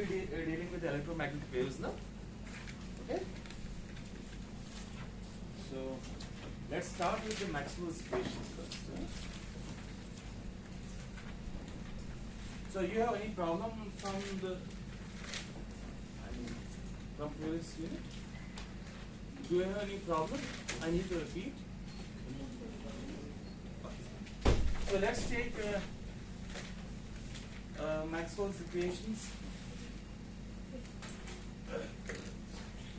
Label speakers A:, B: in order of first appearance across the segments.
A: be dealing with electromagnetic waves now. Okay. So let's start with the Maxwell's equations first. So you have any problem from the from previous unit? Do you have any problem? I need to repeat. Okay. So let's take Maxwell's equations.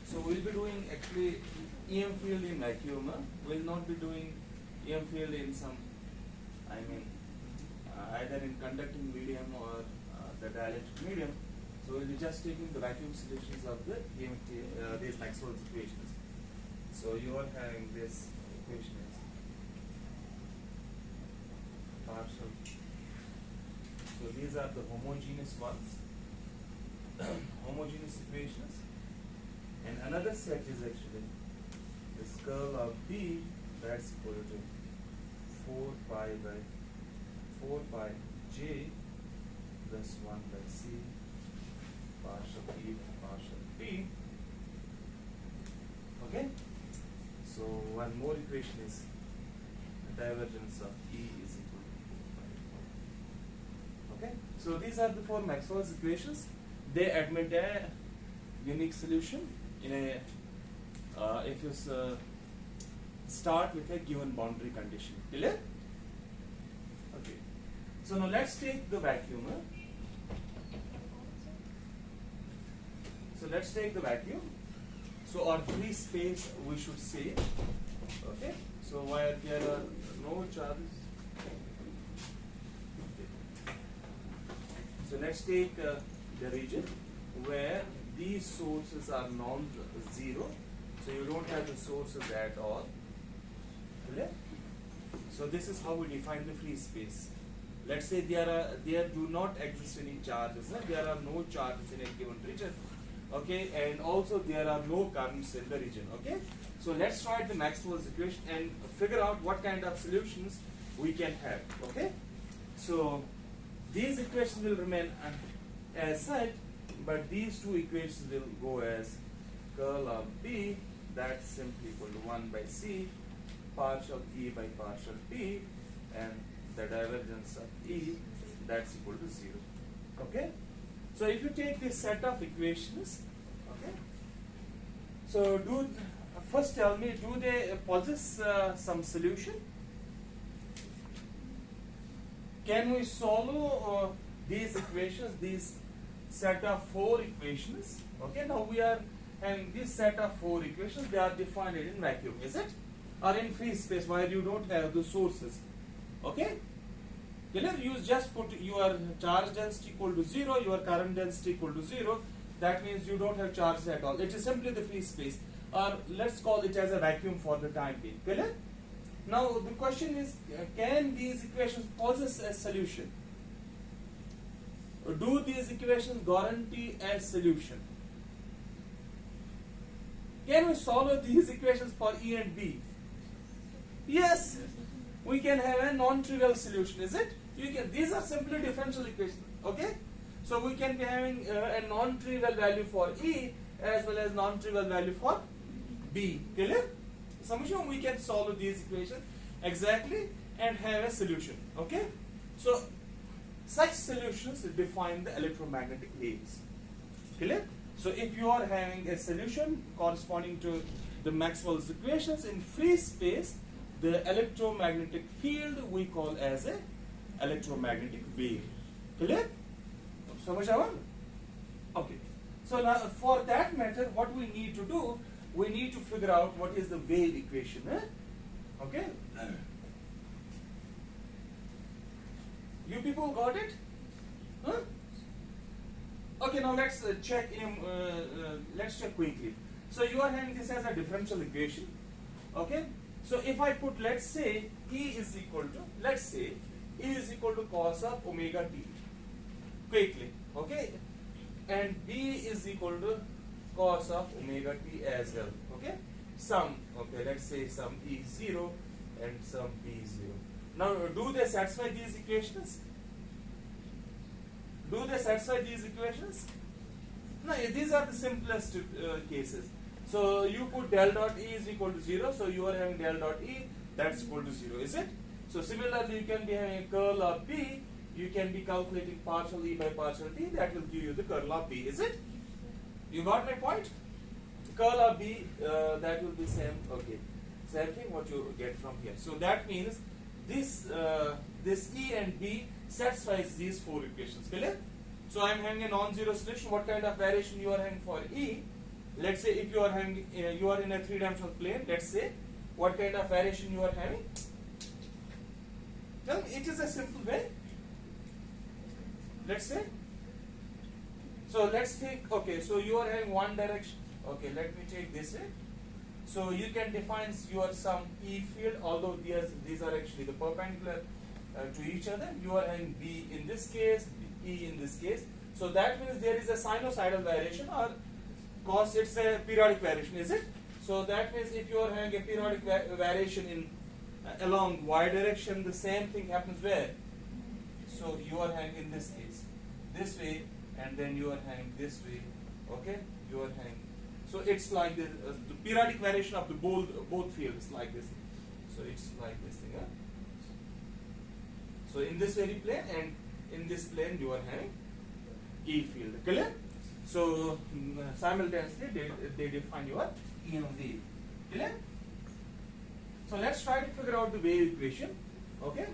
A: So we'll be doing actually EM field in vacuum. We'll not be doing EM field in some, either in conducting medium or the dielectric medium. So we'll be just taking the vacuum solutions of the EM these Maxwell's equations. So you are having this equation as partial. So these are the homogeneous ones, homogeneous equations. And another set is actually this curl of B, that's equal to 4 pi by 4 pi J plus 1 by C partial E by partial P. Okay? So one more equation is the divergence of E is equal to 4 pi. Okay? So these are the four Maxwell's equations. They admit a unique solution in a if you start with a given boundary condition. Clear? Okay. So now let's take the vacuum. So let's take the vacuum. So our free space we should say. Okay. So where there are no charges. Okay. So let's take the region where these sources are non-zero, so you don't have the sources at all. Clear? So this is how we define the free space. Let's say there do not exist any charges. There are no charges in a given region. Okay, and also there are no currents in the region. Okay, so let's write the Maxwell's equation and figure out what kind of solutions we can have. Okay, so these equations will remain as such. But these two equations will go as curl of B, that's simply equal to 1 by C, partial E by partial P, and the divergence of E, that's equal to 0. Okay? So if you take this set of equations, okay, so first tell me, do they possess some solution? Can we solve these equations, these set of 4 equations? Okay, now we are having this set of 4 equations. They are defined in vacuum, is it? Or in free space where you don't have the sources. Okay, you just put your charge density equal to 0, your current density equal to 0. That means you don't have charges at all. It is simply the free space, or let's call it as a vacuum for the time being. Clear? Now the question is, can these equations possess a solution? Do these equations guarantee a solution? Can we solve these equations for E and B? Yes, we can have a non-trivial solution, is it? These are simply differential equations. Okay, so we can be having a non-trivial value for E as well as non-trivial value for B. Clear? Assumption we can solve these equations exactly and have a solution. Okay, so such solutions define the electromagnetic waves. Clear? So if you are having a solution corresponding to the Maxwell's equations in free space, the electromagnetic field we call as a electromagnetic wave. Clear? Okay. So now for that matter, what we need to do, we need to figure out what is the wave equation. Okay? You people got it? Huh? Okay, now let's check. Let's check quickly. So you are having this as a differential equation. Okay. So if I put, let's say E is equal to cos of omega t. Quickly. Okay. And B is equal to cos of omega t as well. Okay. Let's say some E0 and some B0. Now, do they satisfy these equations? No, these are the simplest cases. So you put del dot E is equal to 0, so you are having del dot E, that's equal to 0, is it? So similarly, you can be having a curl of B, you can be calculating partial E by partial T, that will give you the curl of B, is it? You got my point? Curl of B, that will be same, okay. Same thing what you get from here. So that means this E and B satisfies these four equations, clear? So I am having a non-zero solution. What kind of variation you are having for E? Let's say if you are having, you are in a three-dimensional plane. Let's say what kind of variation you are having. Tell me, it is a simple way. Let's say. So let's think. Okay, so you are having one direction. Okay, let me take this way. So you can define your some E field, although these are actually the perpendicular to each other. You are having B in this case, E in this case. So that means there is a sinusoidal variation, or cos it's a periodic variation, is it? So that means if you are having a periodic variation in along y direction, the same thing happens where? So you are having in this case this way, and then you are having this way. Okay, you are having. So it's like the periodic variation of the both fields like this. So it's like this thing. Huh? So in this very plane and in this plane you are having E field. Clear? So simultaneously they define your E and V. Clear? So let's try to figure out the wave equation. Okay.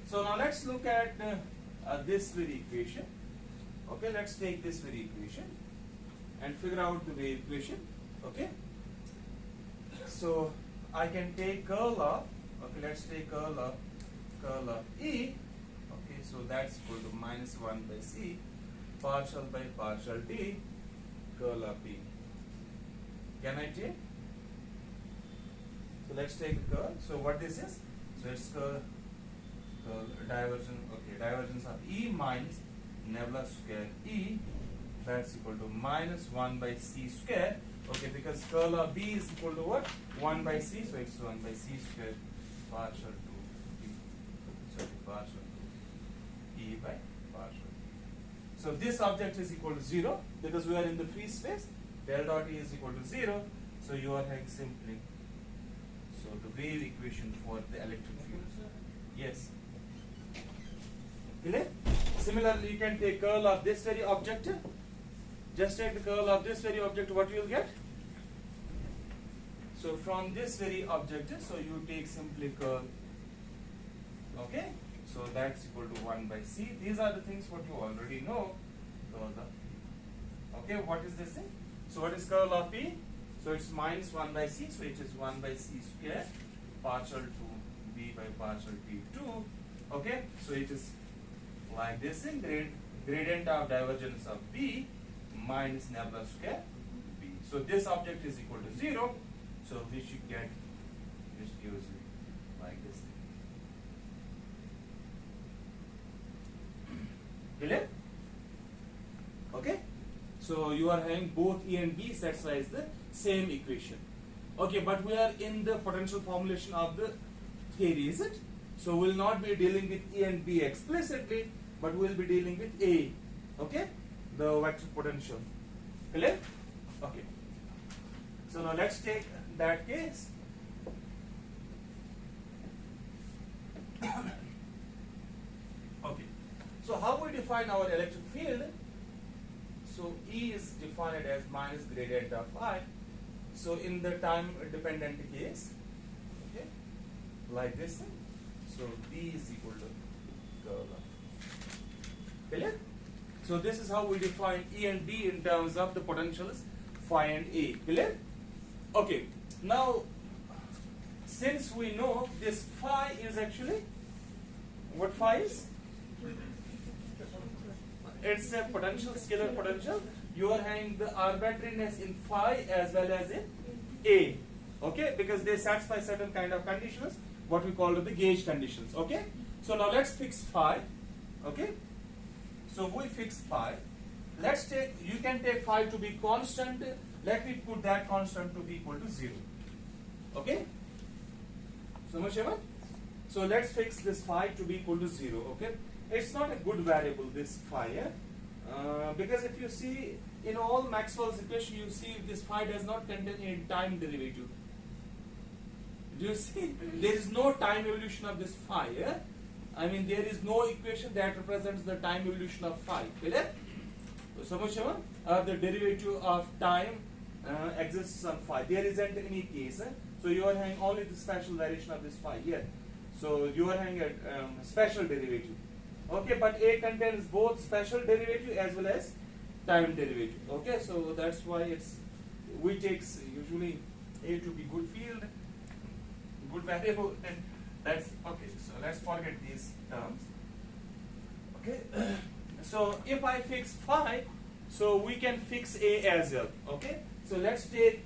A: So now let's look at this very equation. Okay, let's take this very equation and figure out the wave equation. Okay. So I can take curl of. Okay, let's take curl of E. Okay, so that's equal to minus 1 by C partial by partial D curl of B. Can I take? So let's take the curl. So what this is? So it's curl divergence. Okay, divergence of E minus nebula square E. That's equal to minus 1 by C square. Okay, because curl of B is equal to what? 1 by C. So it's 1 by C square partial to B. Sorry, partial to E by partial. So this object is equal to 0 because we are in the free space. Del dot E is equal to 0. So you are having simply. So the wave equation for the electric field. Yes. Clear? Similarly, you can take curl of this very object. Just take the curl of this very object, what you will get? So from this very object, so you take simply curl. Okay? So that's equal to 1 by C. These are the things what you already know. Okay, what is this thing? So what is curl of P? So it's minus 1 by C, so it is 1 by C square partial to B by partial T2. Okay, so it is like this thing, gradient of divergence of B minus nebula square B. So this object is equal to 0, so we should get, which gives you like this thing. Clear? Okay? So you are having both E and B satisfies the same equation. Okay, but we are in the potential formulation of the theory, is it? So we will not be dealing with E and B explicitly, but we will be dealing with A. Okay? The vector potential. Clear? Okay. So now let's take that case. Okay. So how we define our electric field? So E is defined as minus gradient of I. So in the time dependent case, okay, like this thing. So B is equal to curl of. Clear? So this is how we define E and B in terms of the potentials phi and A. Clear? Okay. Now, since we know this phi is actually, what phi is? It's a potential, scalar potential. You are having the arbitrariness in phi as well as in A. Okay? Because they satisfy certain kind of conditions, what we call the gauge conditions. Okay? So now let's fix phi. Okay? So we fix phi. Let's take, you can take phi to be constant. Let me put that constant to be equal to 0. Okay? So much ever? So let's fix this phi to be equal to 0. Okay? It's not a good variable, this phi. Yeah? Because if you see in all Maxwell's equation, you see this phi does not contain any time derivative. Do you see? There is no time evolution of this phi. Yeah? I mean, there is no equation that represents the time evolution of phi. Clear? So much the derivative of time exists on phi. There isn't any case. So you are having only the special variation of this phi here. So you are having a special derivative. Okay, but A contains both special derivative as well as time derivative. Okay, so that's why we takes usually A to be good field, good variable, and that's okay. So let's forget these terms. Okay, so if I fix phi, so we can fix A as well. Okay, so let's take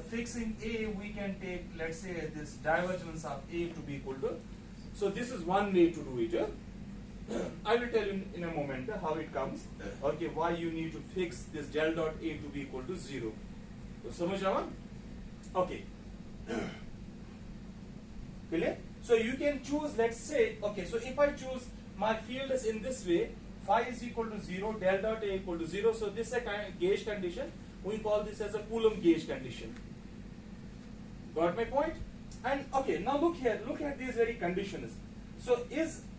A: fixing A. We can take, let's say, this divergence of A to be equal to. So this is one way to do it. I will tell you in a moment how it comes. Okay, why you need to fix this del dot A to be equal to 0. So, samajh aaya? Okay. Clear? So you can choose, let's say, okay, so if I choose my field is in this way, phi is equal to 0, del dot A equal to 0. So this is a kind of gauge condition. We call this as a Coulomb gauge condition. Got my point? And okay, now look here, look at these very conditions. So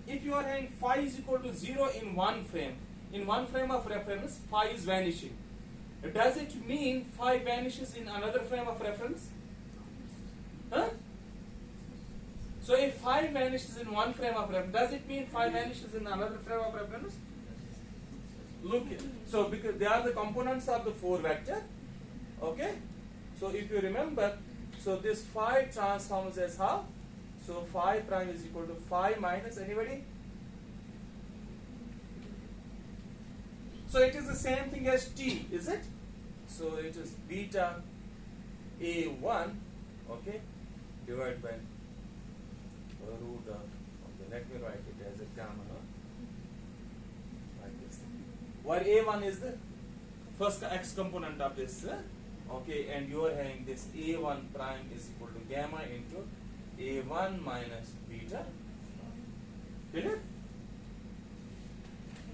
A: if you are having phi is equal to 0 in one frame of reference, phi is vanishing. Does it mean phi vanishes in another frame of reference? Huh? So if phi vanishes in one frame of reference, does it mean phi vanishes in another frame of reference? Look here. So because they are the components of the 4 vector. Okay? So if you remember, so this phi transforms as how? So phi prime is equal to phi minus anybody? So it is the same thing as t, is it? So it is beta A1, okay, divided by root of, okay, let me write it as a gamma, like this. Where A1 is the first x component of this, okay, and you are having this A1 prime is equal to gamma into A1 minus beta. Clear?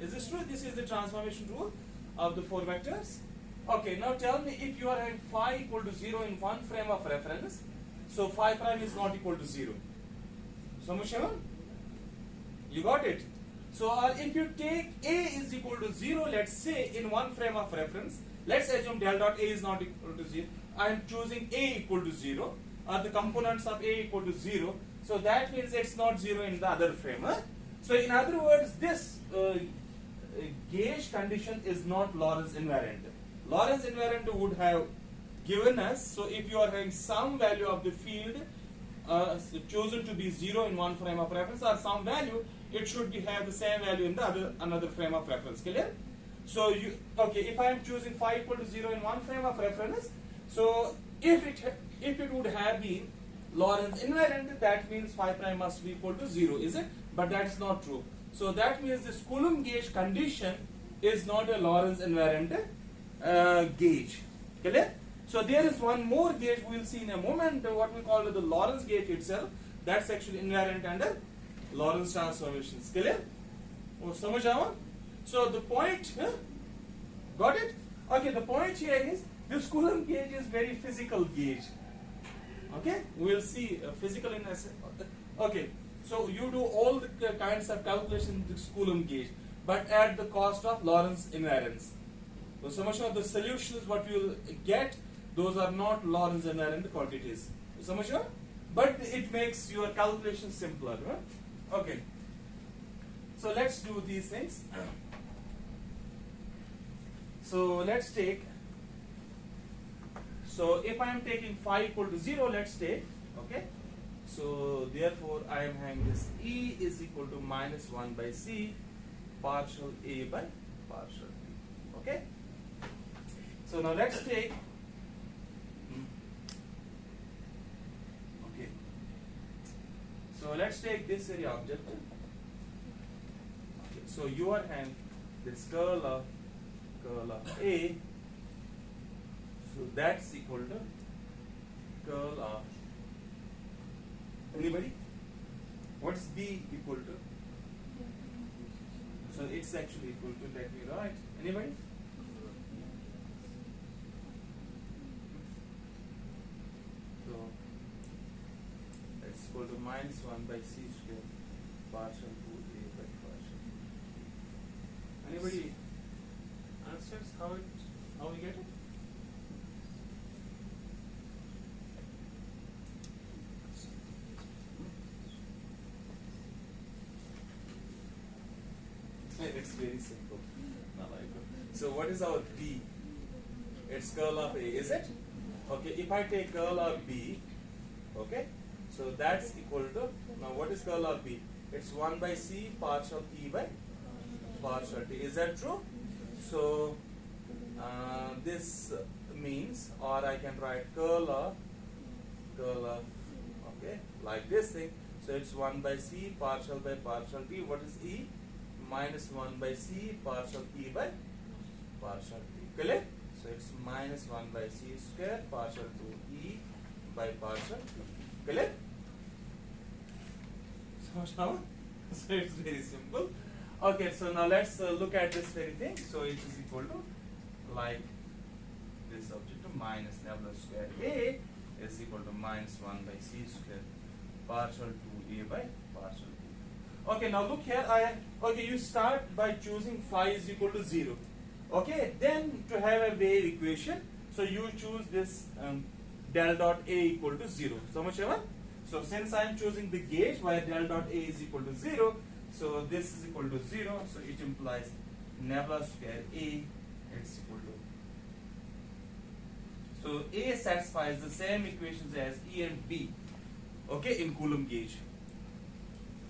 A: Is this true? This is the transformation rule of the 4 vectors. Okay, now tell me, if you are having phi equal to 0 in one frame of reference, so phi prime is not equal to 0. Samushavan? You got it? So if you take A is equal to 0, let's say in one frame of reference, let's assume del dot A is not equal to 0. I am choosing A equal to 0. The components of A equal to 0. So that means it's not 0 in the other frame. So in other words, this gauge condition is not Lorentz invariant. Lorentz invariant would have given us, so if you are having some value of the field chosen to be 0 in one frame of reference or some value, it should have the same value in the another frame of reference. Clear? So okay, if I am choosing phi equal to 0 in one frame of reference, so if it would have been Lorentz invariant, that means phi prime must be equal to 0, is it? But that is not true. So that means this Coulomb gauge condition is not a Lorentz invariant gauge. Clear? So there is one more gauge we will see in a moment, what we call the Lorentz gauge itself. That's actually invariant under Lorentz transformations. Clear? Oh, samajh aaya? So the point, got it? Okay, the point here is this Coulomb gauge is very physical gauge. Okay, we will see physical in a okay. So you do all the kinds of calculations in this Coulomb gauge, but at the cost of Lorentz invariance. So summation of the solutions what you will get, those are not Lorentz invariant quantities. Summation, but it makes your calculation simpler. Right? Okay. So let's do these things. So let's take. So if I am taking phi equal to 0, let's take. Okay. So therefore I am having this E is equal to minus 1 by C partial A by partial B. Okay. So now let's take. Okay. So let's take this very object. Okay. So you are having this curl of A. So that's equal to curl of anybody? What's B equal to? So it's actually equal to, let me write, anybody? So it's equal to minus 1 by c square partial 2a by partial. Anybody understands how we get it? It's very simple. So what is our B? It's curl of A, is it? Okay, if I take curl of B, okay, so that's equal to, now what is curl of B? It's 1 by C partial E by partial T. Is that true? So this means, or I can write curl of, okay, like this thing. So it's 1 by C partial by partial T. What is E? Minus 1 by C partial E by partial T. Clear? So it's minus 1 by C square partial 2E by partial T. Clear? So it's very simple. Okay, so now let's look at this very thing. So it is equal to, like this object, to minus nebula square A is equal to minus 1 by C square partial 2A by partial T. Okay, now look here. Okay, you start by choosing phi is equal to 0. Okay, then to have a wave equation, so you choose this del dot A equal to 0. So much ever? So since I am choosing the gauge where del dot A is equal to 0, so this is equal to 0, so it implies nebula square A is equal to. So A satisfies the same equations as E and B, okay, in Coulomb gauge.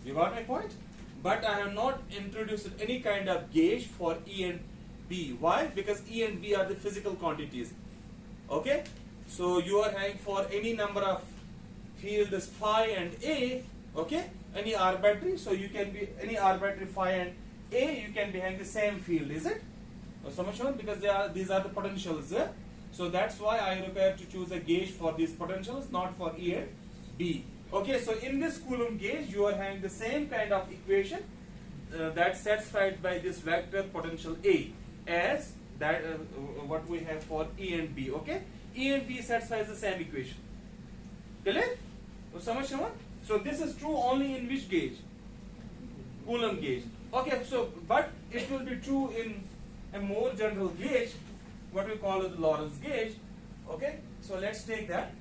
A: You got my point? But I have not introduced any kind of gauge for E and B. Why? Because E and B are the physical quantities. Okay? So you are having for any number of fields phi and A, okay? Any arbitrary, so you can be any arbitrary phi and A, you can be having the same field, is it? So much more, because these are the potentials. So that's why I require to choose a gauge for these potentials, not for E and B. Okay, so in this Coulomb gauge, you are having the same kind of equation that's satisfied by this vector potential A as that what we have for E and B. Okay, E and B satisfies the same equation. Clear? So this is true only in which gauge? Coulomb gauge. Okay, so but it will be true in a more general gauge, what we call the Lorentz gauge. Okay, so let's take that.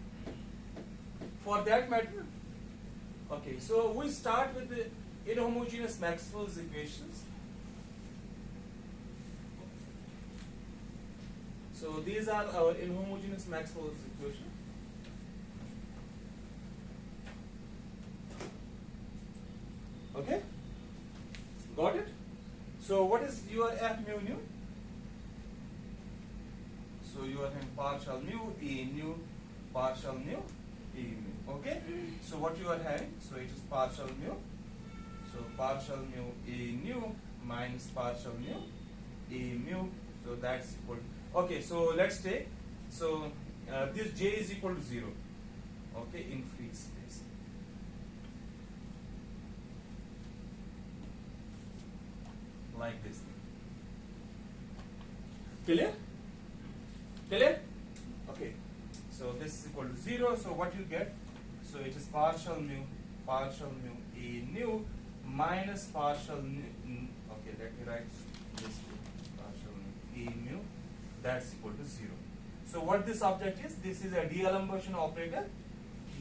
A: For that matter, okay, so we start with the inhomogeneous Maxwell's equations. So these are our inhomogeneous Maxwell's equations. Okay, got it? So what is your F mu nu? So you are having partial mu A nu, partial mu A mu. Okay, so what you are having? So it is partial mu. So partial mu A nu minus partial mu A mu. So that's equal to, okay, so let's take, so this J is equal to 0. Okay, in free space. Like this. Clear? Clear? Okay. So this is equal to 0. So what you get? So it is partial mu A nu minus partial nu. Okay, let me write this partial mu A mu. That's equal to 0. So what this object is? This is a de-Alembert operator.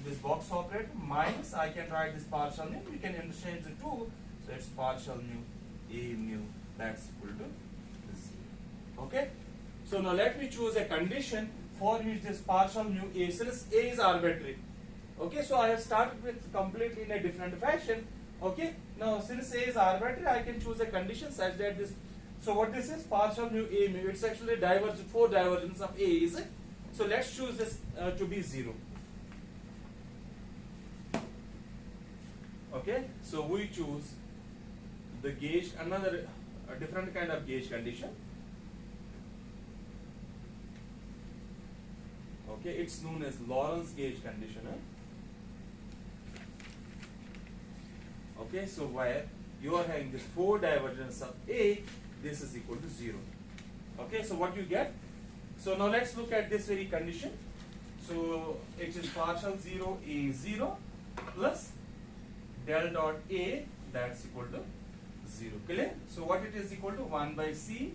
A: This box operator minus, I can write this partial mu. You can interchange the two. So it's partial mu A mu. That's equal to 0. Okay. So now let me choose a condition for which this partial mu A, since A is arbitrary. Okay, so I have started with completely in a different fashion. Okay, now since A is arbitrary, I can choose a condition such that this, so what this is, partial mu A mu, it's actually divergent, 4 divergence of A, is it? So let's choose this to be 0. Okay, so we choose the gauge, a different kind of gauge condition. Okay, it's known as Lorentz gauge condition. Okay, so where you are having this 4 divergence of A, this is equal to 0. Okay, so what you get? So now let's look at this very condition. So it is partial 0 A 0 plus del dot A, that's equal to 0. Clear? So what it is equal to? 1 by C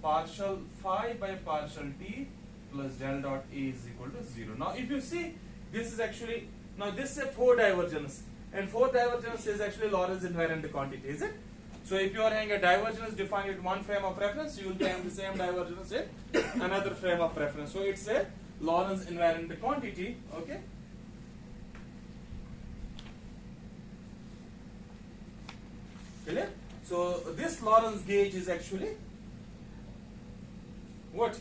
A: partial phi by partial T plus del dot A is equal to 0. Now if you see, this is actually, now this is a 4 divergence, and 4 divergence is actually Lorentz invariant quantity, is it? So if you are having a divergence defined in one frame of reference, you will be having the same divergence in another frame of reference. So it's a Lorentz invariant quantity, okay? Clear? So this Lorentz gauge is actually what?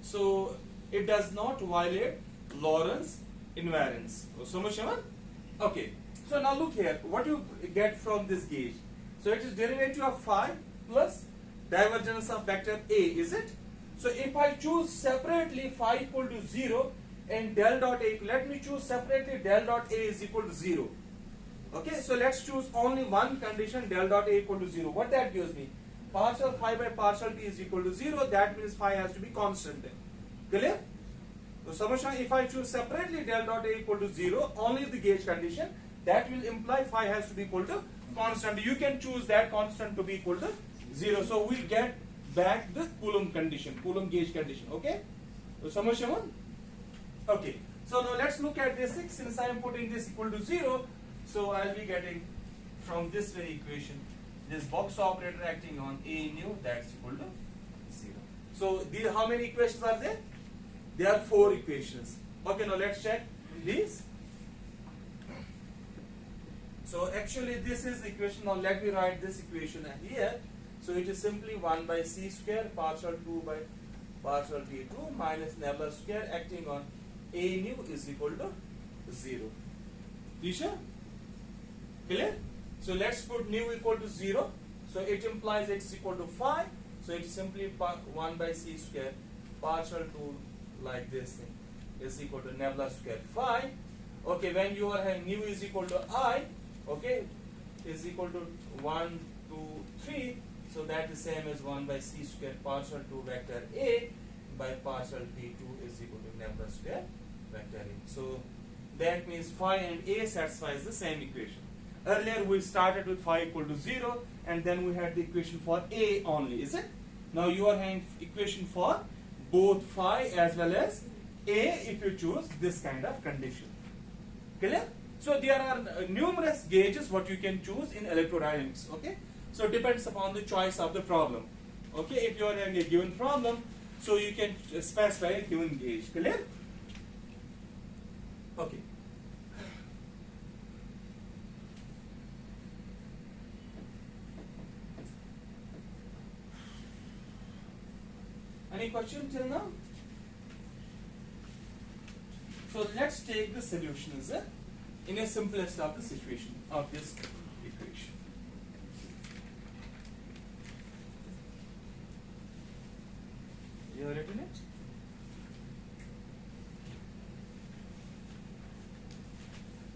A: So it does not violate Lorentz invariance. Okay. So now look here, what you get from this gauge. So it is derivative of phi plus divergence of vector A, is it? So if I choose separately phi equal to 0 and del dot A, let me choose separately del dot A is equal to 0. Okay, so let's choose only one condition, del dot A equal to 0. What that gives me? Partial phi by partial T is equal to 0, that means phi has to be constant. Clear? So summation, if I choose separately del dot A equal to 0, only the gauge condition, that will imply phi has to be equal to constant. You can choose that constant to be equal to 0. So we get back the Coulomb condition, Coulomb gauge condition. Okay? So summation 1. Okay. So now let's look at this. Since I am putting this equal to 0, so I'll be getting from this very equation this box operator acting on A nu, that's equal to 0. So how many equations are there? There are 4 equations. Okay, now let's check these. So actually this is the equation. Now let me write this equation here. So it is simply 1 by C square partial 2 by partial T2 minus nebula square acting on A nu is equal to 0. Tisha? Clear? So let's put nu equal to 0. So it implies it's equal to phi. So it's simply 1 by C square partial 2 like this thing is equal to nebula square phi. Okay, when you are having nu is equal to I, okay, is equal to 1, 2, 3. So that is same as 1 by C square partial 2 vector A by partial T2 is equal to nebula square vector A. So that means phi and A satisfies the same equation. Earlier we started with phi equal to 0 and then we had the equation for A only, is it? Now you are having equation for both phi as well as A if you choose this kind of condition. Clear? So there are numerous gauges what you can choose in electrodynamics. Okay? So it depends upon the choice of the problem. Okay? If you are having a given problem, so you can specify a given gauge. Clear? Okay. Any question till now? So let's take the solutions in a simplest of the situation of this equation. You have written it?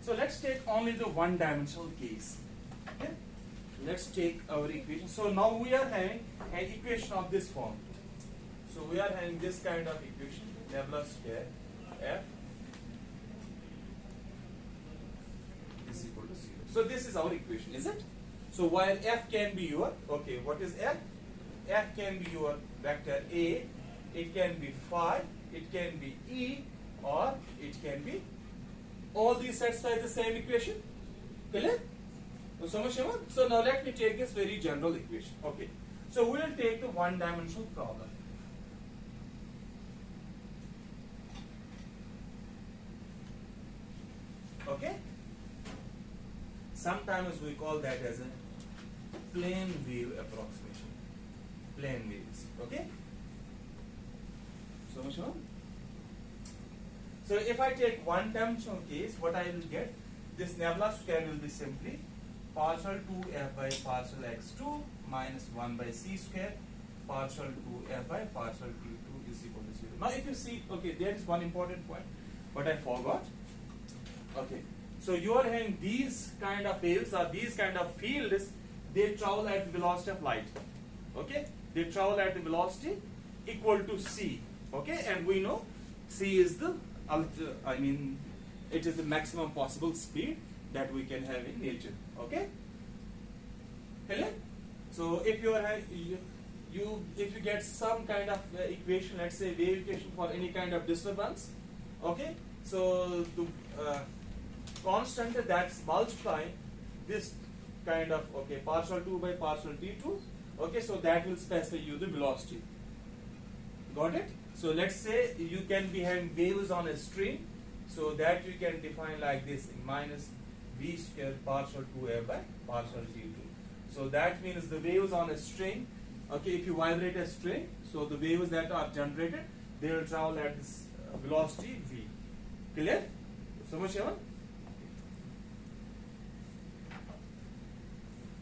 A: So let's take only the one-dimensional case. Okay? Let's take our equation. So now we are having an equation of this form. So we are having this kind of equation, nebula square f is equal to 0. So this is our equation, is it? So while f can be your, okay, what is f? F can be your vector A, it can be phi, it can be E, or it can be, all these satisfy the same equation. Clear? So now let me take this very general equation. Okay. So we will take the one-dimensional problem. Okay? Sometimes we call that as a plane wave approximation. Plane waves. Okay? So if I take one-dimensional case, what I will get, this nebula square will be simply partial 2f by partial x2 minus 1 by c square partial 2f by partial t2 is equal to 0. Now if you see, okay, there is one important point, but I forgot. Okay, so you are having these kind of waves or these kind of fields they travel at the velocity of light. Okay, they travel at the velocity equal to c. Okay, and we know c is the it is the maximum possible speed that we can have in nature. Okay, hello. So if you are if you get some kind of equation, let's say wave equation for any kind of disturbance, okay, so the constant that's multiplying this kind of, okay, partial 2 by partial t2, okay, so that will specify you the velocity. Got it? So let's say you can be having waves on a string, so that you can define like this, minus v square partial 2a by partial t2. So that means the waves on a string, okay, if you vibrate a string, so the waves that are generated, they will travel at this velocity v. Clear? So much, Evan?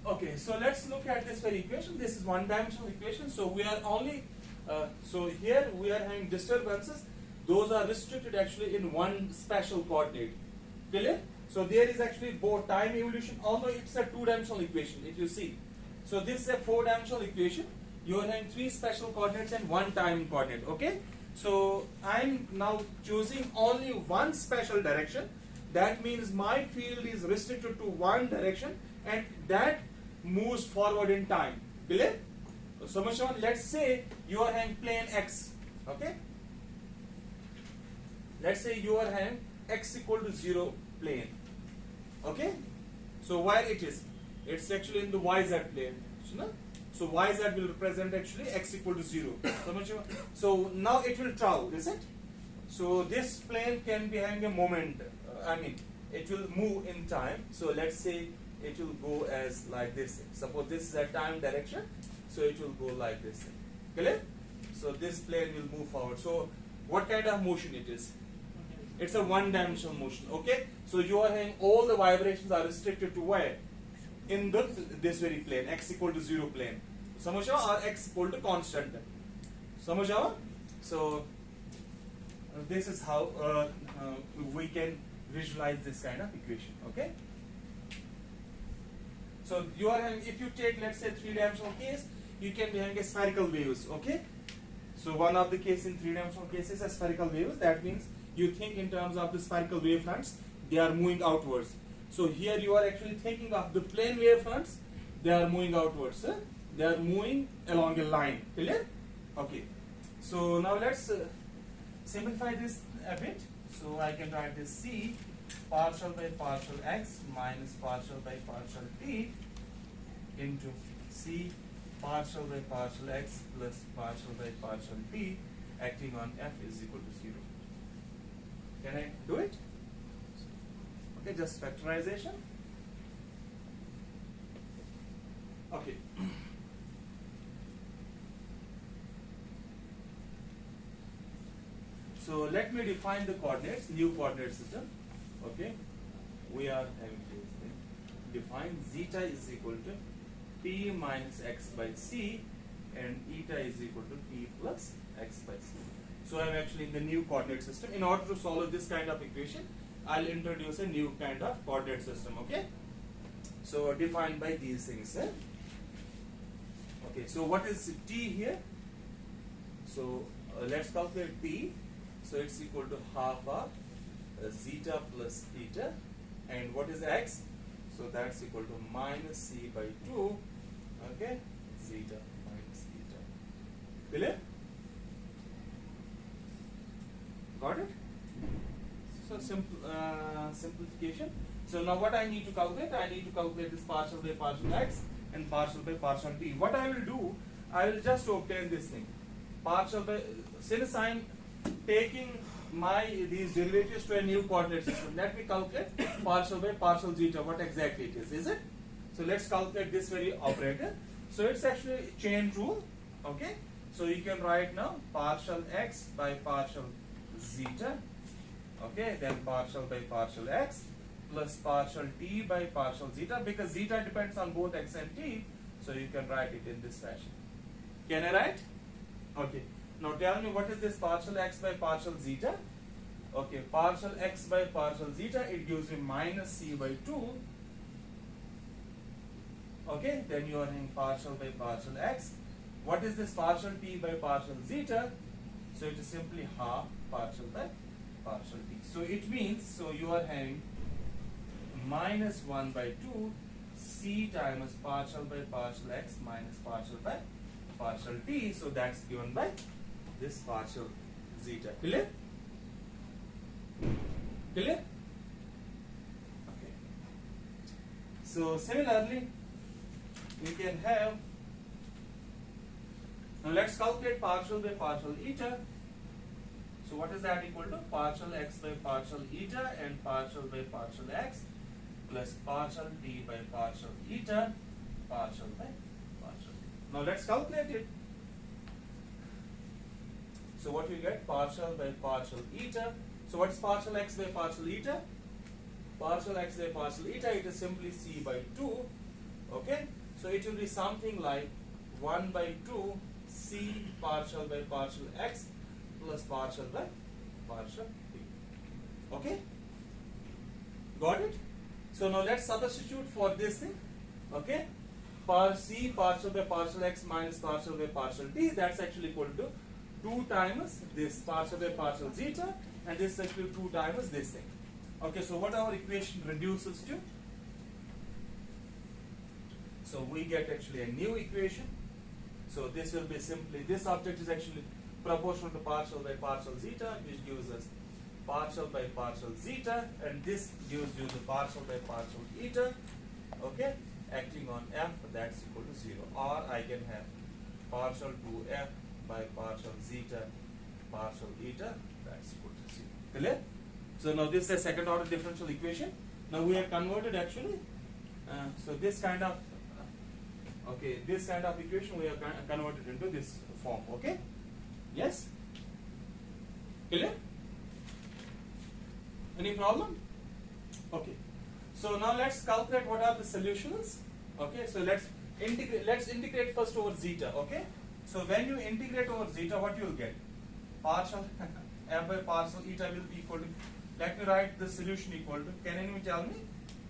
A: Okay, so let's look at this very equation. This is one-dimensional equation. So we are only, so here we are having disturbances. Those are restricted actually in one special coordinate. Clear? So there is actually both time evolution, although it's a two-dimensional equation, if you see. So this is a four-dimensional equation. You are having three special coordinates and one time coordinate. Okay? So I'm now choosing only one special direction. That means my field is restricted to one direction, and that moves forward in time. Clear? So much on. Let's say you are having plane X. Okay? Let's say you are having X equal to 0 plane. Okay? So where it is? It's actually in the YZ plane. So YZ will represent actually X equal to 0. So now it will travel, is it? So this plane can be having a moment. It will move in time. So let's say it will go as like this. Suppose this is a time direction, so it will go like this. Clear? So this plane will move forward. So what kind of motion it is? It's a one-dimensional motion. Okay? So you are having all the vibrations are restricted to where? In this very plane, X equal to 0 plane. Samajha, or X equal to constant. Samajha? So this is how we can visualize this kind of equation. Okay? So you are having, if you take, let's say, three-dimensional case, you can be having a spherical waves. Okay? So one of the case in three-dimensional cases is spherical waves. That means you think in terms of the spherical wavefronts, they are moving outwards. So here you are actually thinking of the plane wavefronts, they are moving outwards. They are moving along a line. Clear? Okay. So now let's simplify this a bit. So I can write this C partial by partial x minus partial by partial t into C partial by partial x plus partial by partial t acting on f is equal to 0. Can I do it? Okay, just factorization. Okay. So let me define the coordinates, new coordinate system. Okay. We are having to define zeta is equal to p minus x by c and eta is equal to p plus x by c. So I'm actually in the new coordinate system. In order to solve this kind of equation, I'll introduce a new kind of coordinate system. Okay. So defined by these things. Okay. So what is t here? So let's calculate t. So it's equal to half of zeta plus eta, and what is x? So that's equal to minus c by 2. Okay, zeta minus eta. Clear? Got it? So simplification. So now what I need to calculate? I need to calculate this partial by partial x and partial by partial t. What I will do? I will just obtain this thing. Partial by, since I'm taking these derivatives to a new coordinate system, let me calculate partial by partial zeta, what exactly it is it? So let's calculate this very operator. So it's actually chain rule. Okay, so you can write now partial x by partial zeta, okay, then partial by partial x plus partial t by partial zeta, because zeta depends on both x and t, so you can write it in this fashion. Can I write? Okay. Now tell me, what is this partial x by partial zeta? Okay, partial x by partial zeta, it gives me minus c by 2. Okay, then you are having partial by partial x. What is this partial t by partial zeta? So it is simply half partial by partial t. So it means, so you are having minus 1 by 2 c times partial by partial x minus partial by partial t. So that's given by this partial zeta. Clear? Clear? Okay. So similarly, we can have, now let's calculate partial by partial eta. So what is that equal to? Partial x by partial eta and partial by partial x plus partial t by partial eta, partial by partial. Now let's calculate it. So what we get? Partial by partial eta. So what is partial x by partial eta? Partial x by partial eta, it is simply c by 2. Okay? So it will be something like 1 by 2 c partial by partial x plus partial by partial t. Okay? Got it? So now let's substitute for this thing. Okay? C partial by partial x minus partial by partial t, that's actually equal to 2 times this partial by partial zeta, and this is actually 2 times this thing. Okay, so what our equation reduces to? So we get actually a new equation. So this will be simply, this object is actually proportional to partial by partial zeta, which gives us partial by partial zeta, and this gives you the partial by partial eta. Okay, acting on f, that's equal to 0. Or I can have partial to f by partial zeta partial eta, that's equal to 0. Clear? So now this is a second order differential equation. Now we have converted actually, so this kind of, okay, this kind of equation we have converted into this form. Okay? Yes? Clear? Any problem? Okay. So now let's calculate what are the solutions. Okay, so let's integrate first over zeta. Okay? So when you integrate over zeta, what you will get? Partial f by partial eta will be equal to, let me write the solution equal to, can anyone tell me?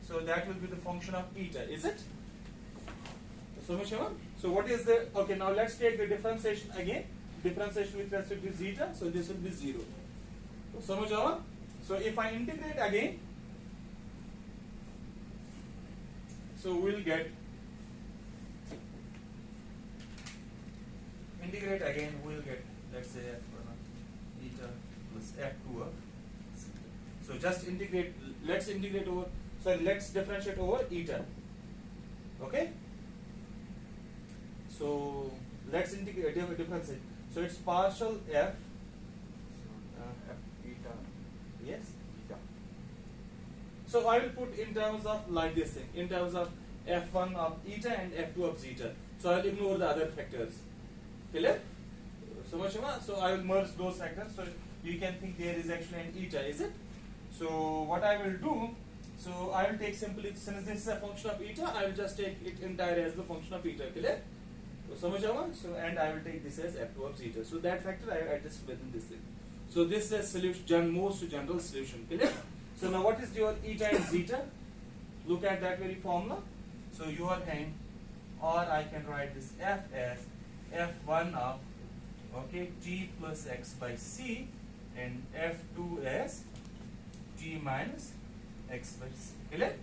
A: So that will be the function of eta, is it? So what is the, okay, now let's take the differentiation again. Differentiation with respect to zeta, so this will be 0. So if I integrate again, so we'll get, integrate again, we'll get, let's say f1 eta plus f2 of zeta. So just integrate, let's integrate over, so let's differentiate over eta. Okay? So let's integrate, differentiate. So it's partial f, f eta, yes, eta. So I will put in terms of like this thing, in terms of f1 of eta and f2 of zeta. So I will ignore the other factors. Clear? So I will merge those factors. So you can think there is actually an eta, is it? So what I will do, so I will take simply, since this is a function of eta, I will just take it entire as the function of eta. Clear? So and I will take this as f2 of zeta. So that factor I adjust within this thing. So this is a solution, most general solution. Clear? So now what is your eta and zeta? Look at that very formula. So you are having, or I can write this f as f1 of, okay, t plus x by c, and f2 as t minus x by c. Clear?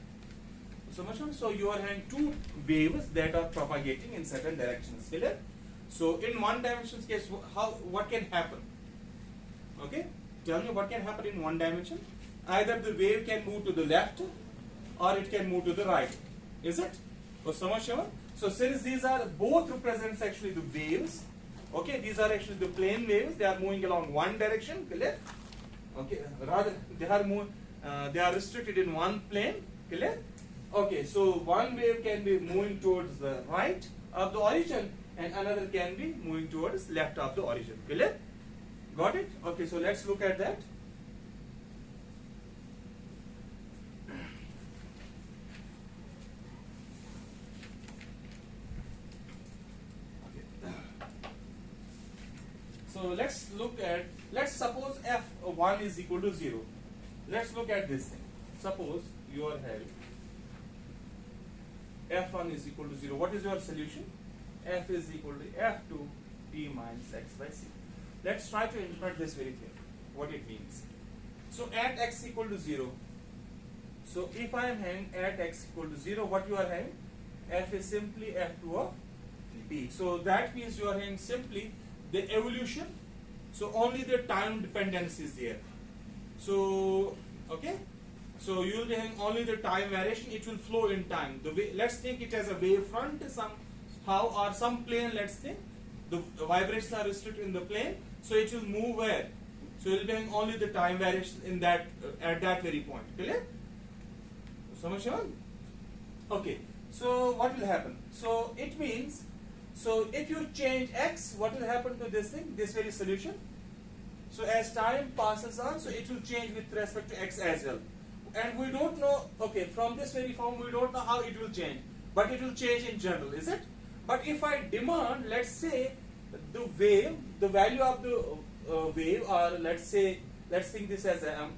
A: So you are having two waves that are propagating in certain directions. Clear? So in one dimension case, what can happen? Okay, tell me what can happen in one dimension. Either the wave can move to the left or it can move to the right. Is it? So since these are both represents actually the waves, okay, these are actually the plane waves. They are moving along one direction. Clear? Okay, rather they are restricted in one plane. Clear? Okay, so one wave can be moving towards the right of the origin and another can be moving towards left of the origin. Clear? Got it? Okay, so let's look at that. So let's suppose f1 is equal to 0. Let's look at this thing. Suppose you are having f1 is equal to 0. What is your solution? F is equal to f2 t minus x by c. Let's try to interpret this very thing, what it means. So at x equal to 0, so if I am having at x equal to 0, what you are having? F is simply f2 of t. So that means you are having simply the evolution, so only the time dependence is there. So, okay, so you will be having only the time variation, it will flow in time. The way, let's think it as a wave front somehow, or some plane, let's think. The vibrations are restricted in the plane, so it will move where? So you will be having only the time variation in that, at that very point. Clear? Samajhan? Okay, so what will happen? So it means, so if you change x, what will happen to this thing, this very solution? So as time passes on, so it will change with respect to x as well. And we don't know, okay, from this very form, we don't know how it will change. But it will change in general, is it? But if I demand, let's say, the wave, the value of the wave, or let's think this as a,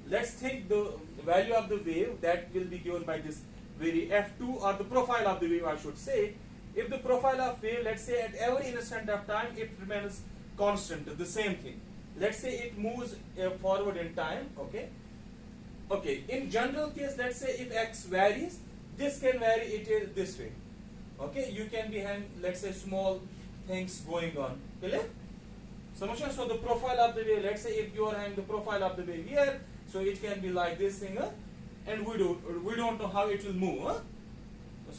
A: let's think the value of the wave that will be given by this very f2, or the profile of the wave, I should say. If the profile of wave, let's say at every instant of time, it remains constant, the same thing. Let's say it moves forward in time, okay? Okay, in general case, let's say if x varies, this can vary it this way. Okay, you can be having, let's say, small things going on. Clear? So the profile of the wave, let's say if you are having the profile of the wave here, so it can be like this thing, and we don't know how it will move.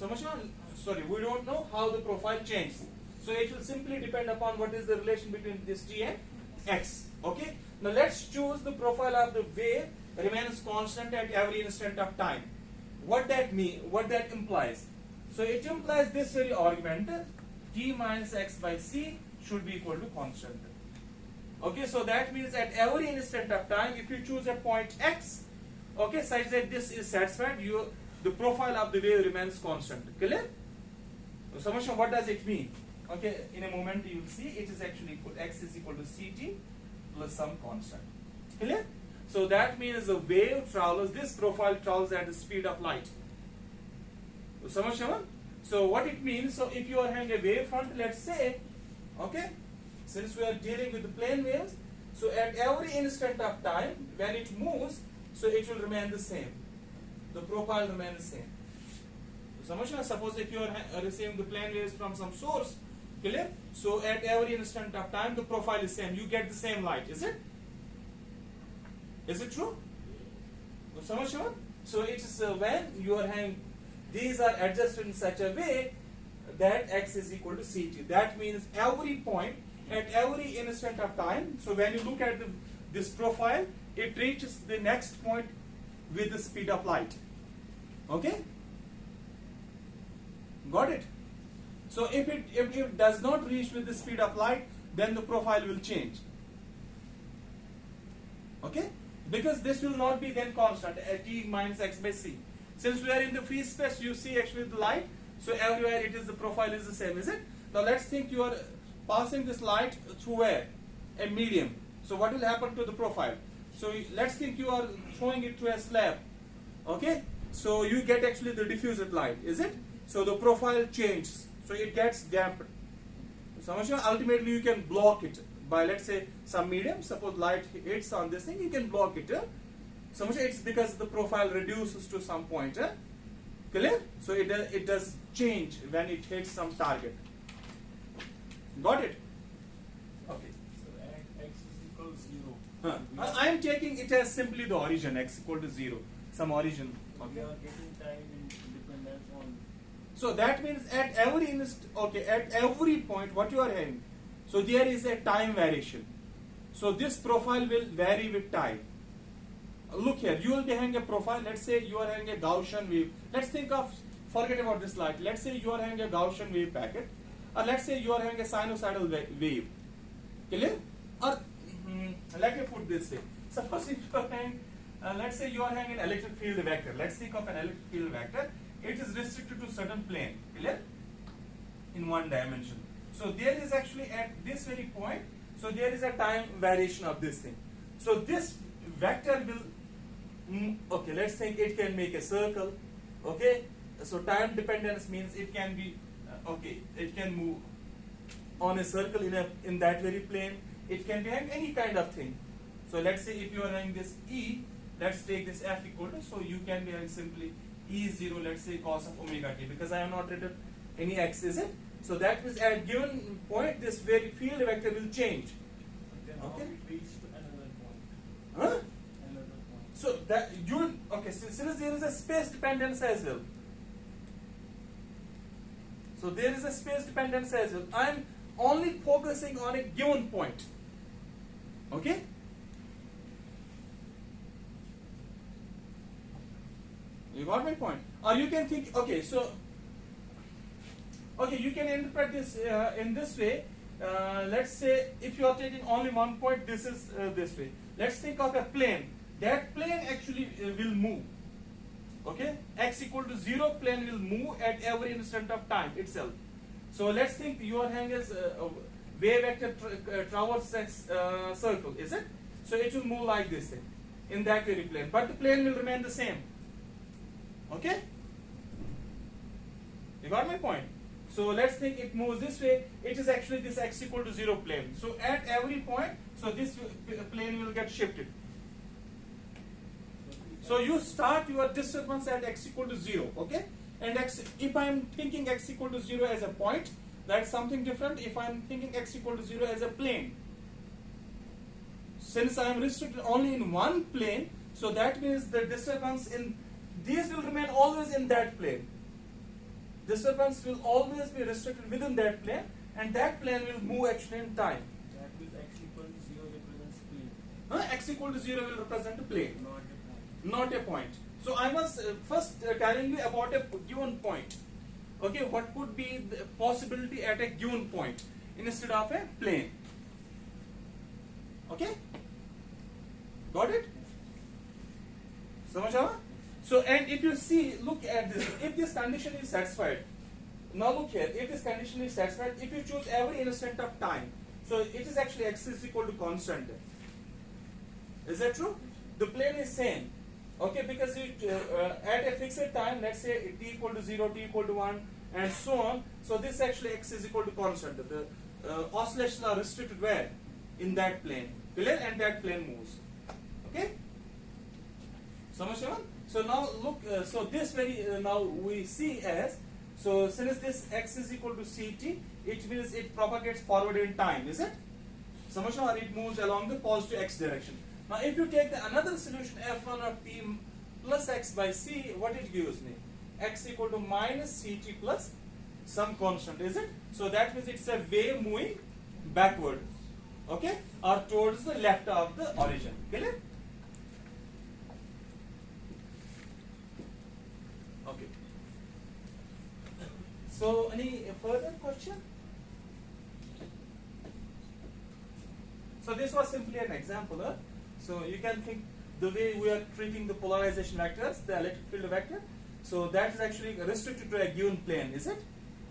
A: We don't know how the profile changes. So it will simply depend upon what is the relation between this t and x. Okay. Now let's choose the profile of the wave remains constant at every instant of time. What that mean? What that implies? So it implies this very argument, t minus x by c should be equal to constant. Okay, so that means at every instant of time, if you choose a point x, okay, such that this is satisfied, the profile of the wave remains constant. Clear? So, what does it mean? Okay, in a moment you will see it is actually equal, x is equal to ct plus some constant. Clear? So that means the wave travels, this profile travels at the speed of light. So what it means, so if you are having a wave front, let's say, okay, since we are dealing with the plane waves, so at every instant of time, when it moves, so it will remain the same. The profile remains the same. Suppose if you are receiving the plane waves from some source, clear? So at every instant of time, the profile is same. You get the same light, is it? Is it true? So it is when you are having, these are adjusted in such a way that x is equal to ct. That means every point at every instant of time. So when you look at this profile, it reaches the next point with the speed of light. Okay? Got it? So if it does not reach with the speed of light, then the profile will change. Okay? Because this will not be then constant at t minus x by c. Since we are in the free space, you see actually the light, so everywhere it is, the profile is the same, is it? Now let's think you are passing this light through where? A medium. So what will happen to the profile? So let's think you are throwing it to a slab. Okay? So you get actually the diffused light, is it? So the profile changes. So it gets dampened. So ultimately you can block it by, let's say, some medium. Suppose light hits on this thing, you can block it. So it's because the profile reduces to some point. Clear? So it does change when it hits some target. Got it? Okay.
B: So at x is equal to 0.
A: I am taking it as simply the origin, x equal to 0. Some origin.
B: Okay. We are getting time independence on.
A: So that means at every point what you are having, so there is a time variation. So this profile will vary with time. Look here, you will be having a profile. Let's say you are having a Gaussian wave. Let's think of, forget about this light. Let's say you are having a Gaussian wave packet, or let's say you are having a sinusoidal wave. Clear? Or let me put this way. Suppose if you are having, let's say you are having an electric field vector. Let's think of an electric field vector. It is restricted to certain plane. Clear? In one dimension. So there is actually at this very point, so there is a time variation of this thing. So this vector will, okay, let's think it can make a circle, Okay, so time dependence means it can be okay, it can move on a circle in that very plane. It can be having any kind of thing. So let's say if you are having this E, let's take this F equal to, so you can be having simply E0, let's say cos of omega t, because I have not written any x, is it? So that means at a given point this very field vector will change.
B: Then
A: Okay.
B: how it reach to another point?
A: Huh?
B: Another point.
A: So that you okay, since there is a space dependence as well. So there is a space dependence as well. I am only focusing on a given point. Okay? You got my point? Or you can think, okay, so okay, you can interpret this in this way. Let's say if you are taking only one point, this is this way. Let's think of a plane. That plane actually will move. Okay, x equal to 0, plane will move at every instant of time itself. So let's think you are having as a wave vector traverses circle, is it? So it will move like this thing in that very plane, but the plane will remain the same. Okay, you got my point? So let's think it moves this way. It is actually this x equal to 0 plane. So at every point, so this plane will get shifted. So you start your disturbance at x equal to 0, okay? And if I am thinking x equal to 0 as a point, that's something different if I am thinking x equal to 0 as a plane. Since I am restricted only in one plane, so that means the disturbance in these will remain always in that plane. Disturbance will always be restricted within that plane, and that plane will move actually in time.
B: That means x equal to 0 represents plane.
A: X equal to 0 will represent a plane,
B: Not a point.
A: not a point. So I was first telling you about a given point. Okay, what could be the possibility at a given point instead of a plane? Okay, got it? Samajh aa? So, and if you see, look at this, if this condition is satisfied, now look here, if this condition is satisfied, if you choose every instant of time, so it is actually x is equal to constant. Is that true? The plane is same, okay, because it, at a fixed time, let's say t equal to 0, t equal to 1, and so on, so this actually x is equal to constant. The oscillations are restricted where? In that plane, clear? And that plane moves, okay? Samajh aa? So now look, so this very now we see as, so since this x is equal to ct, it means it propagates forward in time, is it? Samajh aa? Or it moves along the positive x direction. Now if you take the another solution f1 of t plus x by c, what it gives me? X equal to minus ct plus some constant, is it? So that means it's a wave moving backward, okay, or towards the left of the origin, clear? Okay. So, any further question? So this was simply an example. So you can think the way we are treating the polarization vectors, the electric field vector. So that is actually restricted to a given plane, is it?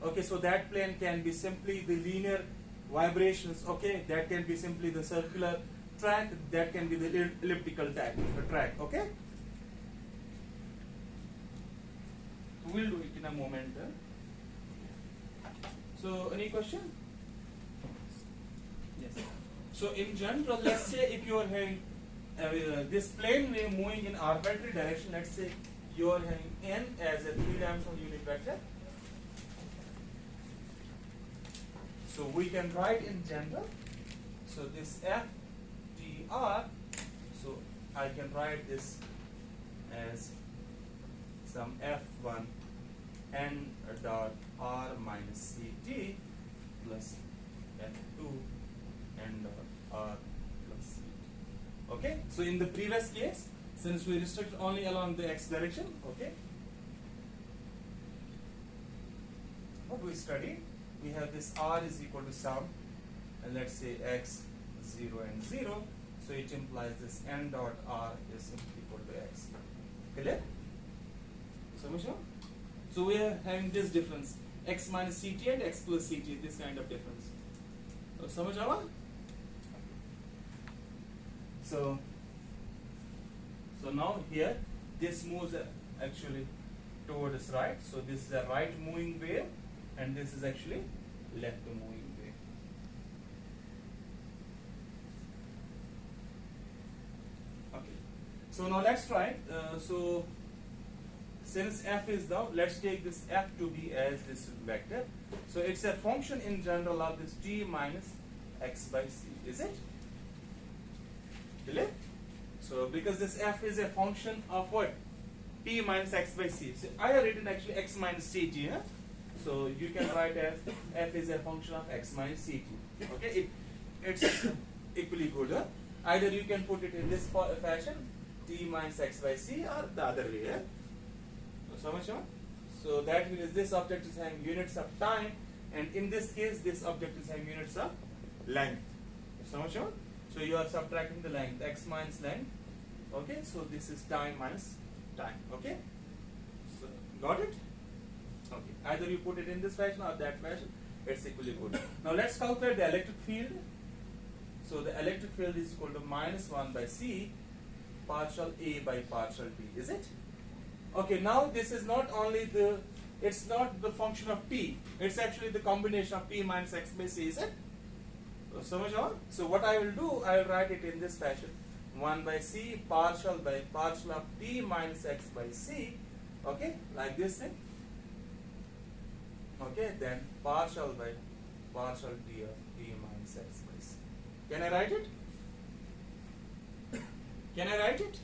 A: Okay, so that plane can be simply the linear vibrations. Okay, that can be simply the circular track. That can be the elliptical track. Okay. We'll do it in a moment. So, any question? Yes. So, in general, let's say if you are having this plane wave moving in arbitrary direction, let's say you are having n as a 3-dimensional unit vector. So, we can write in general. So, this f t r. So, I can write this as some f1 n dot r minus ct plus f2 n dot r plus ct. Okay, so in the previous case, since we restrict only along the x direction, okay, what we studied, we have this r is equal to sum, and let's say x 0 and 0, so it implies this n dot r is simply equal to x. Clear? So we are having this difference, x minus ct and x plus ct, this kind of difference. So samajh aa? So now here this moves actually towards right. So this is a right moving wave, and this is actually left moving wave. Okay. So now let's try it. So since f is down, let's take this f to be as this vector. So it's a function in general of this t minus x by c, is it? Clear? So because this f is a function of what? T minus x by c. So I have written actually x minus ct. Huh? So you can write as f is a function of x minus ct. Okay, it's equally good. Huh? Either you can put it in this fashion, t minus x by c, or the other way. Huh? So much on. So that means this object is having units of time, and in this case, this object is having units of length. So much on. So you are subtracting the length, x minus length. Okay, so this is time minus time. Okay, so got it? Okay, either you put it in this fashion or that fashion, it's equally good. Now let's calculate the electric field. So the electric field is equal to minus 1 by c partial A by partial B, is it? Okay, now this is not only the, it's not the function of t, it's actually the combination of t minus x by c, is it? So much on. So what I will do, I will write it in this fashion, 1 by c partial by partial of t minus x by c, okay, like this thing. Okay, then partial by partial t of t minus x by c. Can I write it? Can I write it?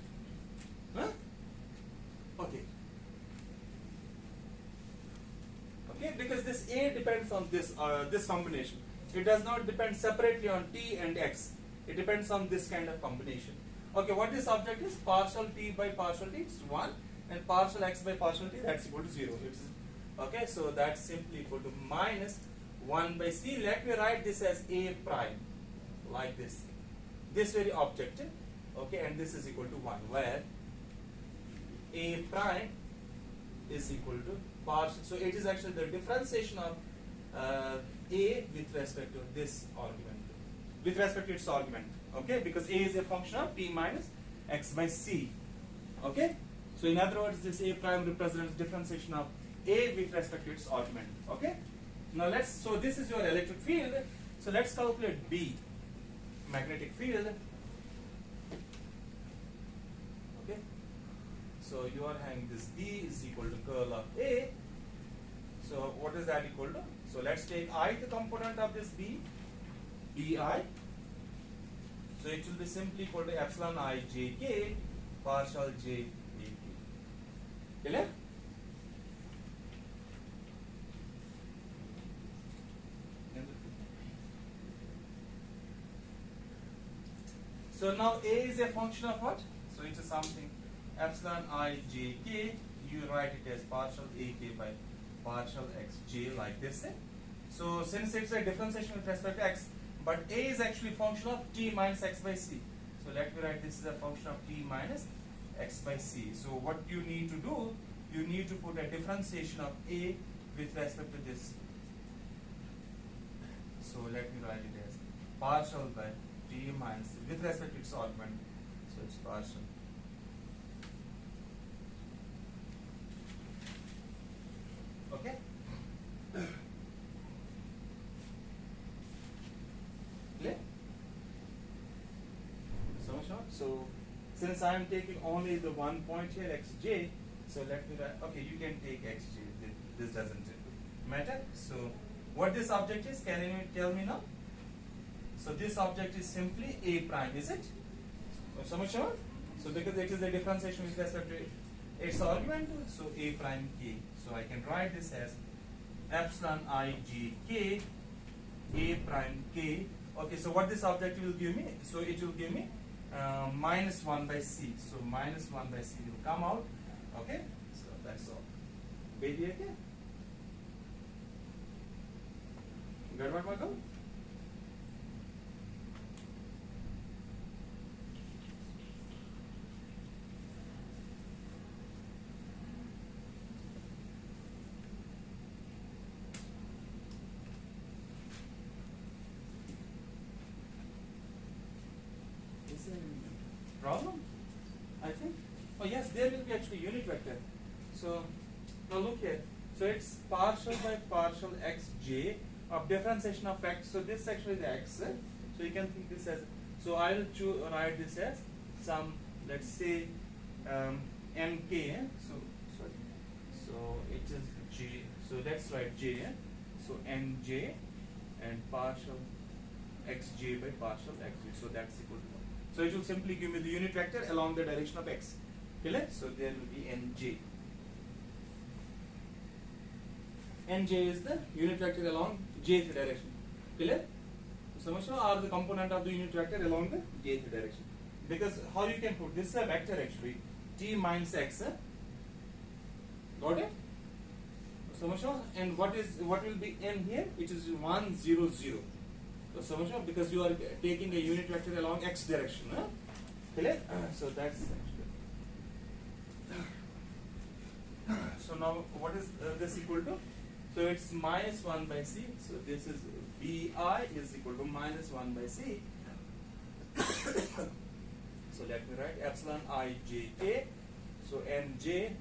A: Huh? Okay. Okay, because this A depends on this this combination. It does not depend separately on t and x. It depends on this kind of combination. Okay, what this object is? Partial t by partial t is 1, and partial x by partial t, that's equal to 0. It's, okay, so that's simply equal to minus 1 by c. Let me write this as A prime, like this. This very object, okay, and this is equal to 1, where A prime is equal to partial. So it is actually the differentiation of A with respect to this argument, with respect to its argument. Okay, because A is a function of t minus x by c. Okay, so in other words, this A prime represents differentiation of A with respect to its argument. Okay, now let's, so this is your electric field. So let's calculate B, magnetic field. Okay, so you are having this B is equal to curl of A. So what is that equal to? So let's take ith component of this B, Bi. So it will be simply equal to epsilon I j k partial j d k. Clear? So now A is a function of what? So it is something epsilon I j k. You write it as partial A k by partial x j, like this. So since it's a differentiation with respect to x, but A is actually function of t minus x by c. So let me write this is a function of t minus x by c. So what you need to do, you need to put a differentiation of A with respect to this. So let me write it as partial by t minus with respect to its argument. So it's partial. Okay. Clear? So since I am taking only the one point here, xj, so let me write, okay, you can take xj, this doesn't matter. So what this object is, can you tell me now? So this object is simply A prime, is it? So much sure? So because it is a differentiation with respect to its argument, so A prime k. So I can write this as epsilon I j k A prime k. Okay, so what this object will give me? So it will give me minus 1 by c. So minus 1 by c will come out. Okay, so that's all. Baby, okay? Got what, Michael? Problem? I think. Oh yes, there will be actually unit vector. So Now look here. So it's partial by partial xj of differentiation of x. So this actually is x. So you can think this as. So I'll write this as some, let's say, nk. So sorry. So it is j. So let's write j. So nj and partial xj by partial xj. So that's equal to 1. So it will simply give me the unit vector along the direction of x. Clear? So there will be nj. Nj is the unit vector along jth direction. Clear? So much are the component of the unit vector along the jth direction. Because how you can put this is a vector actually, t minus x. Got it? So much, and what will be n here? It is 1 0 0. So much because you are taking a unit vector along x direction. Clear? So that's actually. So now what is this equal to? So it's minus 1 by c. So this is bi is equal to minus 1 by c. So let me write epsilon I j k. So nj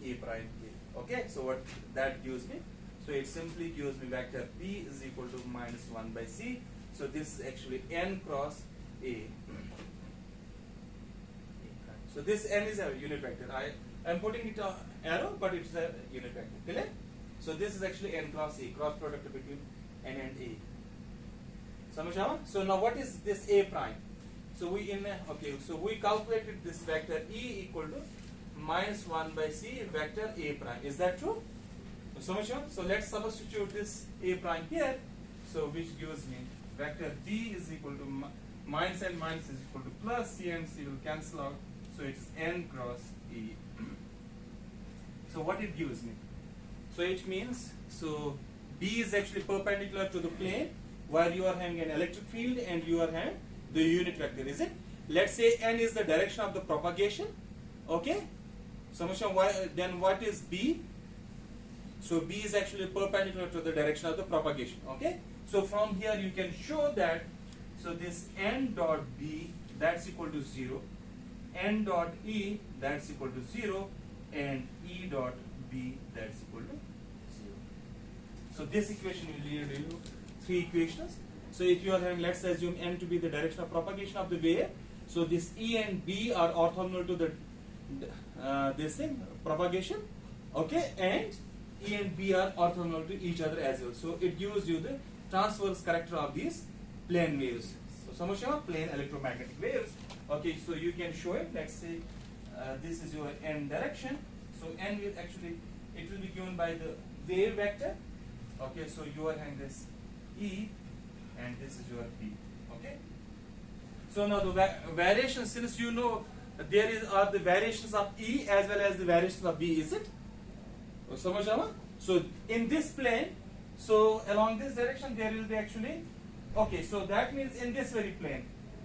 A: a prime k. Okay. So what that gives me? So it simply gives me vector p is equal to minus 1 by c. So this is actually n cross a. So this n is a unit vector. I am putting it on arrow, but it's a unit vector. Clear? So this is actually n cross a, cross product between n and a. Samajhava? So now what is this a prime? So we so we calculated this vector e equal to minus 1 by c vector a prime. Is that true? Samajhava? So let's substitute this a prime here. So which gives me vector b is equal to minus and minus is equal to plus, c and c will cancel out. So it's n cross e. So what it gives me? So it means, so B is actually perpendicular to the plane where you are having an electric field and you are having the unit vector, is it? Let's say n is the direction of the propagation. Okay? So then what is B? So B is actually perpendicular to the direction of the propagation. Okay? So from here you can show that, so this n dot B that's equal to 0, n dot E that's equal to 0, and E dot B that's equal to 0. So this equation will lead you 3 equations. So if you are having, let's assume n to be the direction of propagation of the wave, so this E and B are orthogonal to the this thing propagation, okay, and E and B are orthogonal to each other as well. So it gives you the transverse character of these plane waves. So Samusha, plane electromagnetic waves. Okay, so you can show it. Let's say this is your n direction. So n will actually, it will be given by the wave vector. Okay, so you are having this E and this is your B. Okay. So now the variations, since you know there are the variations of E as well as the variations of B, is it? So in this plane, so along this direction there will be actually, okay, so that means in this very plane,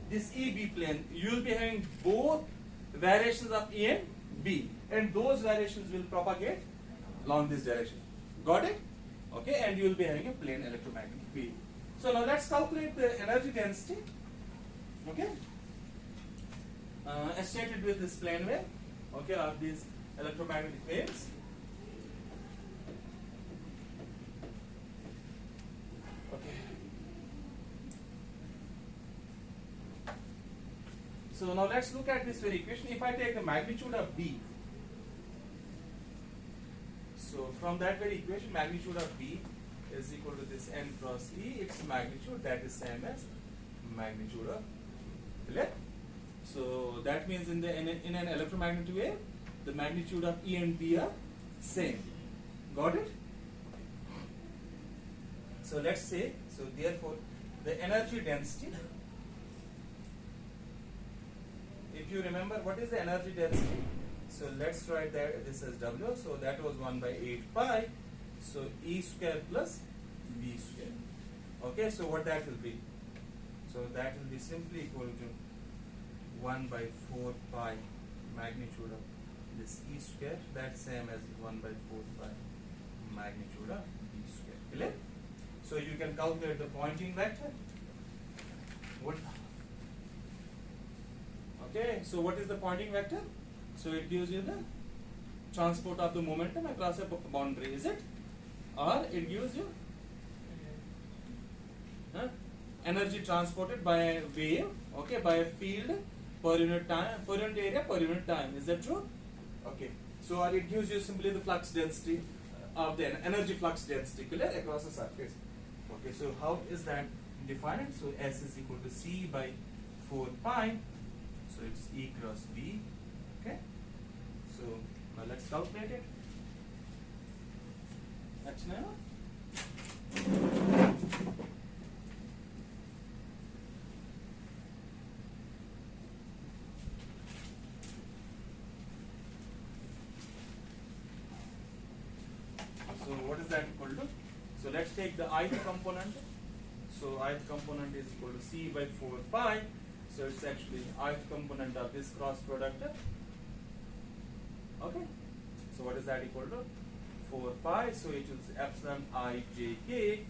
A: this EB plane, you will be having both variations of E and B, and those variations will propagate along this direction. Got it? Okay, and you will be having a plane electromagnetic field. So now let's calculate the energy density. Okay, associated with this plane wave. Okay, of these electromagnetic waves. Okay. So now let's look at this very equation. If I take the magnitude of B, so from that very equation, magnitude of B is equal to this n cross E, its magnitude, that is same as magnitude of E. So that means in an electromagnetic wave, the magnitude of E and B are same. Got it? So let's say, so therefore the energy density, if you remember what is the energy density, so let's write that this as W, so that was 1 by 8 pi, so E square plus B square. Okay, so what that will be? So that will be simply equal to 1 by 4 pi magnitude of this E square, that's same as 1 by 4 pi magnitude of B square. Clear? So you can calculate the pointing vector. What? Okay, so what is the pointing vector? So it gives you the transport of the momentum across a boundary, is it? Or it gives you energy transported by a wave, okay, by a field per unit time, per unit area, per unit time. Is that true? Okay. So or it gives you simply the flux density of the energy flux density clear across the surface. Okay. So how is that defined? So S is equal to C by 4 pi. So it's E cross B. Okay. So now let's calculate it. Achna? So what is that equal to? So let's take the ith component. So ith component is equal to C by 4 pi. So it's actually ith component of this cross product. Okay. So what is that equal to? 4 pi. So it is epsilon I j k.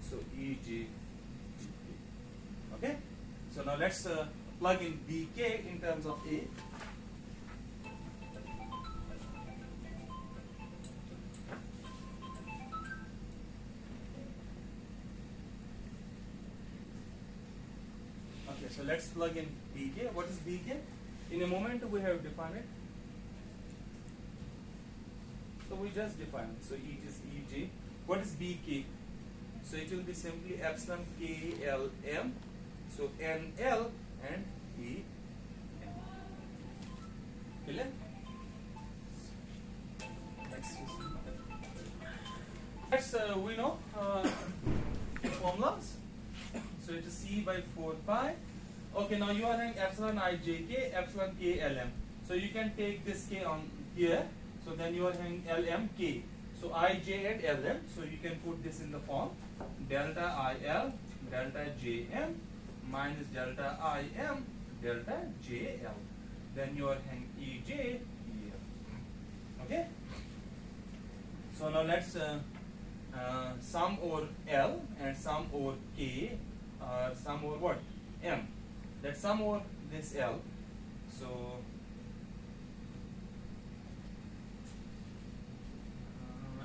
A: So E j. Okay. So now let's plug in bk in terms of A. So let's plug in bk. What is bk? In a moment we have defined it. So we just define it. So it is Ej. What is bk? So it will be simply epsilon KLM. So NL and E. Clear? Next we know formulas. So it is C by 4 pi. Okay, now you are having epsilon I j k, epsilon k lm. So you can take this k on here. So then you are having lm k. So I j and lm. So you can put this in the form delta IL, delta jm minus delta im, delta jl. Then you are having Ej here. Okay. So now let's sum over L and sum over K, sum over what? M. Let's sum over this L. So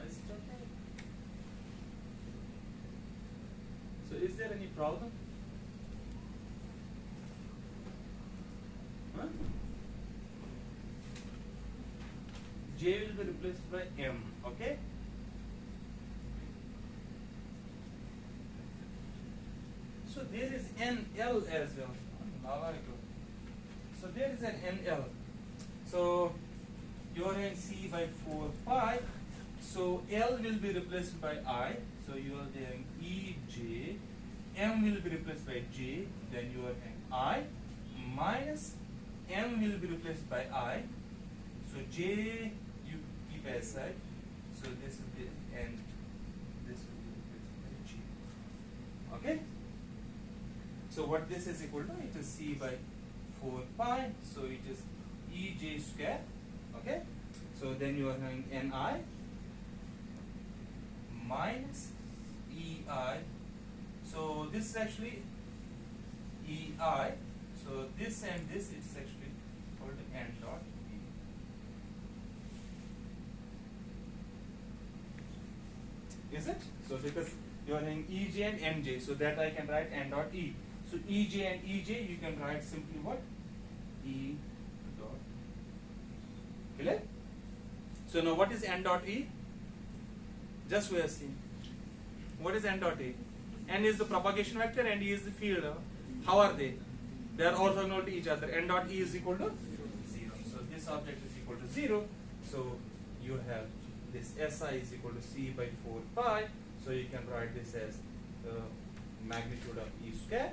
A: is it okay? So is there any problem? Huh? J will be replaced by M. Okay. So there is NL as well. So there is an NL. So you are in C by 4 pi. So L will be replaced by I. So you are having EJ. M will be replaced by J. Then you are having I minus M will be replaced by I. So J you keep aside. So this will be N. This will be replaced by G. Okay. So what this is equal to? It is C by 4 pi. So it is Ej square. Okay. So then you are having Ni minus Ei. So this is actually Ei. So this and this it is actually called N dot E. Is it? So because you are having Ej and Nj, so that I can write N dot E. So Ej and Ej you can write simply what? E dot. Clear? So now what is N dot E? Just we are seeing. What is N dot E? N is the propagation vector and E is the field. How are they? They are orthogonal to each other. N dot E is equal to 0. So this object is equal to 0. So you have this SI is equal to C by 4 pi. So you can write this as the magnitude of E square.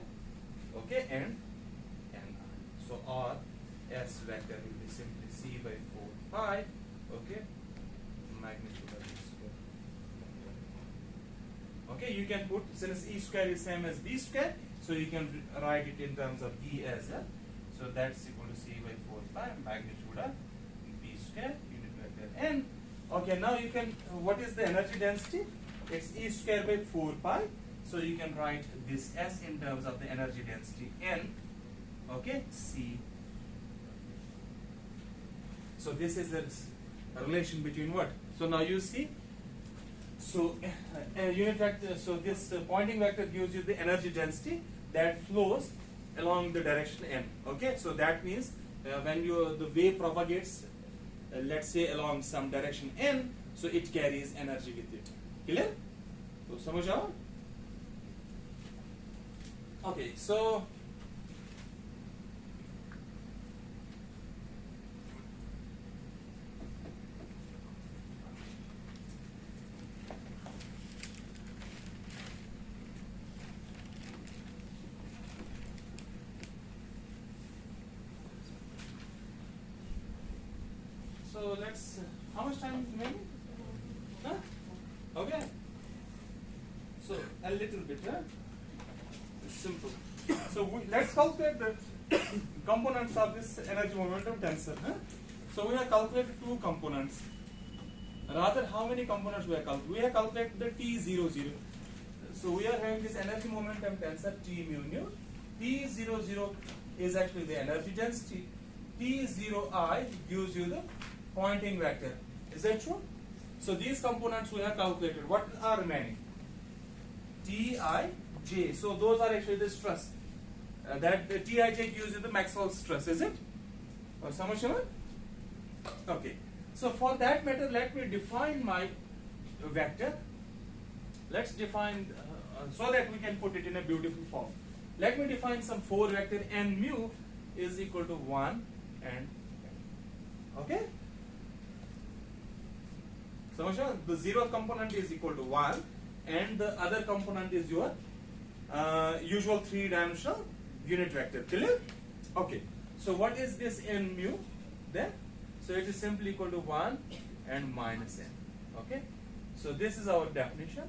A: Okay, and Ni. So R S vector will be simply C by 4 pi. Okay, magnitude of E square. Okay, you can put, since E square is same as B square, so you can write it in terms of B as well. So that's equal to C by 4 pi, magnitude of B square, unit vector N. Okay, now you can, what is the energy density? It's E square by 4 pi. So you can write this S in terms of the energy density N. Okay, C. So this is the relation between what? So now you see. So unit vector. So this pointing vector gives you the energy density that flows along the direction n. Okay. So that means when the wave propagates, let's say along some direction n, so it carries energy with it. Clear? So समझ आओ? Okay. So let's. How much time is remaining? Huh? Okay. So a little bit. Huh? It's simple. So let's calculate the components of this energy momentum tensor. Huh? So we have calculated two components. Rather, how many components we have calculated? We have calculated the T00. So we are having this energy momentum tensor T mu nu. T00 is actually the energy density. T0I gives you the pointing vector. Is that true? So these components we have calculated. What are remaining? Tij. So those are actually the stress. That the Tij gives you the Maxwell stress, is it? Or समझ? Okay. So for that matter, let me define my vector. Let's define so that we can put it in a beautiful form. Let me define some 4 vector n mu is equal to 1 and okay. So the 0th component is equal to 1 and the other component is your usual 3-dimensional unit vector. Clear? Okay. So what is this n mu then? So it is simply equal to 1 and minus n. Okay. So this is our definition.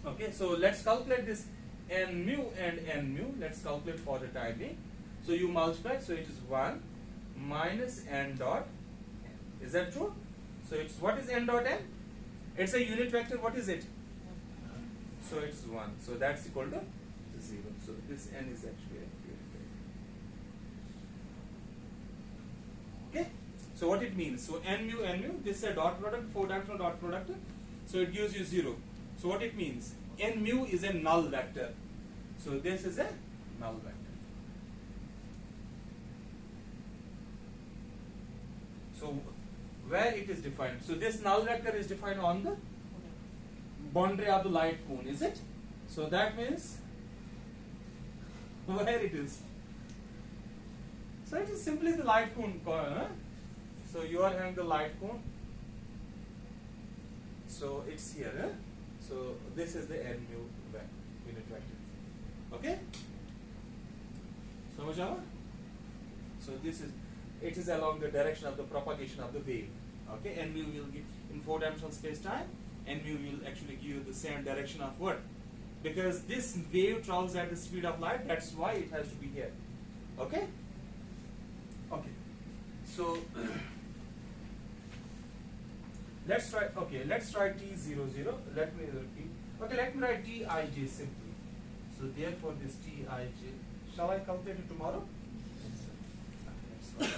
A: Okay. So let's calculate this n mu and n mu. Let's calculate for the time being. So you multiply. So it is 1 minus n dot n. Is that true? So it's what is n dot n? It's a unit vector. What is it? So it's 1. So that's equal to 0. So this n is actually a unit vector. Okay. So what it means? So n mu, this is a dot product, 4-dimensional dot product. So it gives you 0. So what it means? N mu is a null vector. So this is a null vector. So where it is defined? So this null vector is defined on the boundary of the light cone, is it? So that means where it is? So it is simply the light cone. So you are having the light cone. So it's here. So this is the n mu unit vector. Okay? समझ आया? So this is, it is along the direction of the propagation of the wave. Okay? N mu will give in 4-dimensional space-time. N mu will actually give you the same direction of what? Because this wave travels at the speed of light. That's why it has to be here. Okay? Okay. So let's try. Okay, let's try T00. Let me repeat. Okay, let me write Tij simply. So therefore, this Tij. Shall I calculate it tomorrow? Yes, sir.